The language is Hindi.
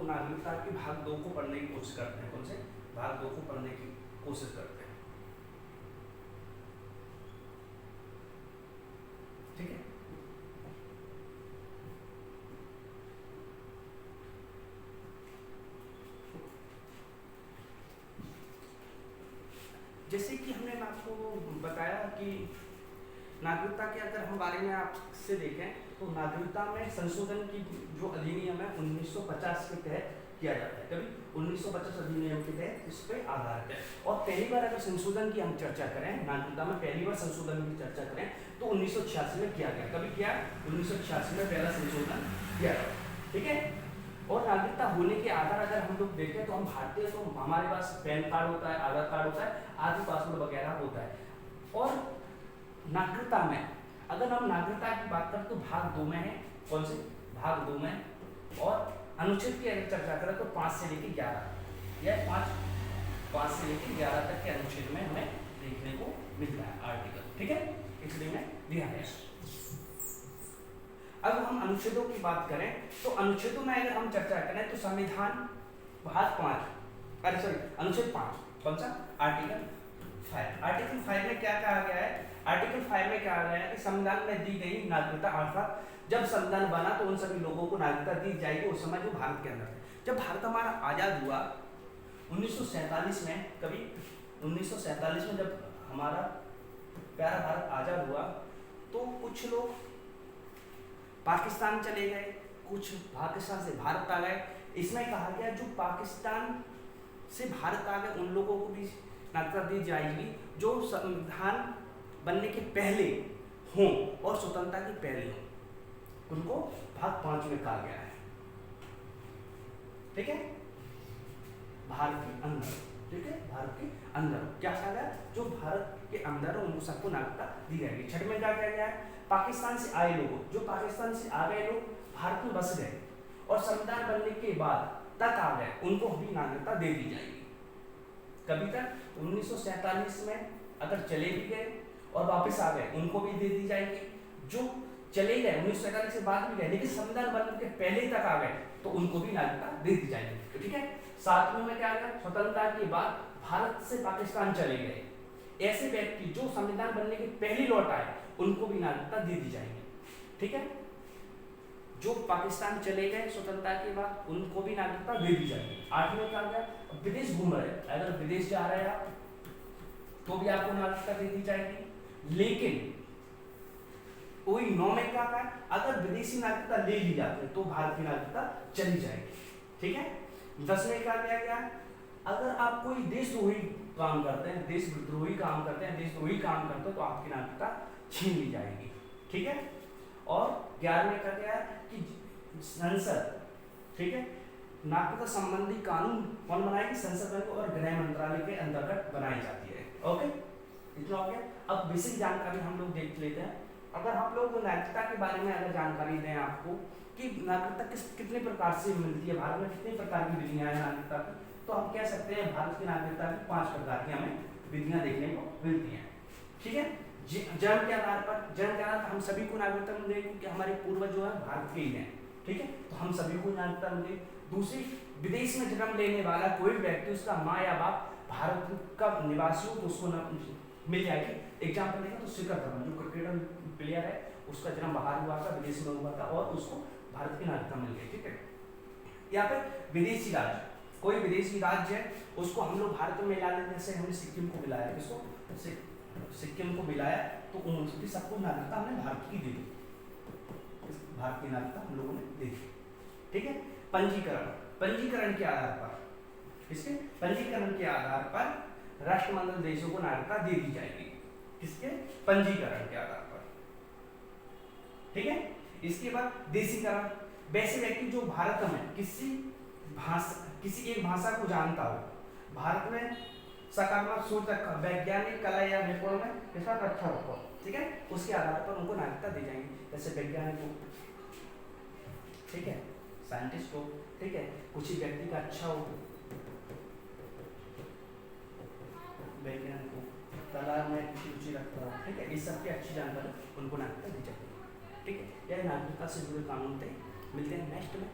लोग नागरिकता के भाग 2 को पढ़ने की कोशिश करते हैं। कौन से भाग 2 को पढ़ने की कोशिश करते हैं, ठीक है। जैसे कि हमने आपको बताया कि नागरिकता के अगर हम बारे में आपसे देखें तो नागरिकता में संशोधन की जो अधिनियम है 1950 के तहत किया जाता है। कभी 1950 अधिनियम के तहत इस पे आधारित है। और पहली बार अगर संशोधन की हम चर्चा करें, नागरिकता में पहली बार संशोधन की चर्चा करें तो 1986 में किया गया। कभी किया? 1986 में पहला संशोधन किया गया, ठीक है। और नागरिकता होने के आधार अगर हम लोग देखें तो हम भारतीय, तो हमारे पास पैन कार्ड होता है, आधार कार्ड होता है, आदि पासपोर्ट वगैरह होता है। और नागरिकता में अगर हम नागरिकता की बात करें तो भाग 2 में है। कौन से भाग 2 में? और अनुच्छेद की अगर चर्चा करें तो 5 से लेकर 11 या 5 से लेकर 11 तक के अनुच्छेद में हमें देखने को मिलता है आर्टिकल, ठीक है। इसलिए में दिया है। अब हम अनुच्छेदों की बात करें तो अनुच्छेदों में अगर हम चर्चा करें तो संविधान भाग 5, अनुच्छेद 5, कौन सा? आर्टिकल 5। आर्टिकल 5 में क्या कहा गया है? आर्टिकल 5 में कहा गया है कि संविधान में दी गई नागरिकता, अर्थात जब संविधान बना तो उन सभी लोगों को नागरिकता दी जाएगी उस समय जो भारत के अंदर थे। जब भारत हमारा आजाद हुआ 1947 में, कभी 1947 में जब हमारा प्यारा भारत आजाद हुआ तो कुछ लोग पाकिस्तान चले गए, कुछ पाकिस्तान से भारत आ गए। इसमें कहा गया जो पाकिस्तान से भारत आ गए उन लोगों को भी नागरिकता दी जाएगी जो संविधान बनने के पहले हों और स्वतंत्रता के पहले हों। उनको भाग 5 में कहा गया है, ठीक है। भारत के अंदर, ठीक है, भारत के अंदर क्या कहा गया? जो भारत के अंदर उनको सबको नागरिकता दी जाएगी। 6 में क्या कहा गया है? पाकिस्तान से आए लोगों, जो पाकिस्तान से आ गए लोग भारत में बस गए और संविधान बनने के बाद तक आ गए उनको भी नागरिकता दे दी जाएगी। कभी तक? 1947 में अगर चले भी गए और वापस आ गए उनको भी दे दी जाएगी। जो चले गए 1947 के बाद भी गए लेकिन संविधान बनने के पहले तक आ गए तो उनको भी नागरिकता दे दी जाएगी, ठीक है। 7वें में क्या आ गया? स्वतंत्रता के बाद भारत से पाकिस्तान चले गए ऐसे व्यक्ति जो संविधान बनने के पहले लौट आए उनको भी नागरिकता दे दी जाएगी, ठीक है। जो पाकिस्तान चले गए स्वतंत्रता के बाद उनको भी नागरिकता दे दी जाएगी। 8 में क्या आ गया? विदेश घूम रहे, अगर विदेश जा रहे हैं आप तो भी आपको नागरिकता दे दी जाएगी। लेकिन वही 9 में क्या है? अगर विदेशी नागरिकता ले ली जाती है तो भारत की नागरिकता चली जाएगी, ठीक है। 10 में क्या किया गया? अगर आप कोई देशद्रोही काम करते हैं, देशद्रोही काम करते हैं, देशद्रोही काम करते हैं तो आपकी नागरिकता छीन ली जाएगी, ठीक है। और 11 में क्या किया कि संसद, ठीक है, नागरिकता संबंधी कानून कौन बनाएगी? संसद बनाएगी और गृह मंत्रालय के अंतर्गत बनाई जाती है, ओके। इतना हो गया। अब बेसिक जानकारी हम लोग देख लेते हैं। अगर हम लोग नागरिकता के बारे में अगर जानकारी दें आपको कि नागरिकता कितने प्रकार से मिलती है, भारत में कितने प्रकार की विधियां हैं नागरिकता की, तो हम कह सकते हैं भारत की नागरिकता की 5 प्रकार की हमें विधियां देखने को मिलती हैं, ठीक है। जन्म के आधार पर हम सभी को नागरिकता मिलेगी क्योंकि हमारे पूर्वज जो है भारत के ही हैं, ठीक है, तो हम सभी को नागरिकता मिलेगी। दूसरी, विदेश में जन्म लेने वाला कोई व्यक्ति, उसका माँ या बाप भारत का निवासी हो तो उसको मिल जाएगी। एग्जाम्पल देखें तो शिखर धवन जो क्रिकेटर प्लेयर है उसका जन्म बाहर हुआ था, विदेश में हुआ था और उसको भारत की नागरिकता मिल गई, ठीक है। यहाँ पे विदेशी राज्य, कोई विदेशी राज्य है उसको हम लोग भारत में मिला लेते, जैसे हमने सिक्किम को मिलाया, किसको? सिक्किम को मिलाया तो उनकी सबको नागरिकता हमने भारत की दे दी, भारत की नागरिकता हम लोगों ने दे दी, ठीक है। पंजीकरण के आधार पर, इसके पंजीकरण के आधार पर राष्ट्रमंडल देशों को नागरिकता दे दी जाएगी, किसके? पंजीकरण के आधार पर, ठीक है। इसके बाद देशीकरण, वैसे व्यक्ति जो भारत में किसी एक भाषा को जानता हो, भारत में सकारात्मक सोच रखा, वैज्ञानिक कला या निपुण में इसका अच्छा रखो, ठीक है, उसके आधार पर उनको नागरिकता दी जाएगी। जैसे वैज्ञानिक को, ठीक है, साइंटिस्ट को, ठीक है, कुछ ही व्यक्ति का अच्छा हो, वैज्ञानिक को, कला में रुचि रखता हो, ठीक है, इस सबकी अच्छी जानकारी उनको नागरिकता दी जाएगी, ठीक है। यह नागरिकता से जुड़े कानून थे। मिलते हैं नेक्स्ट में।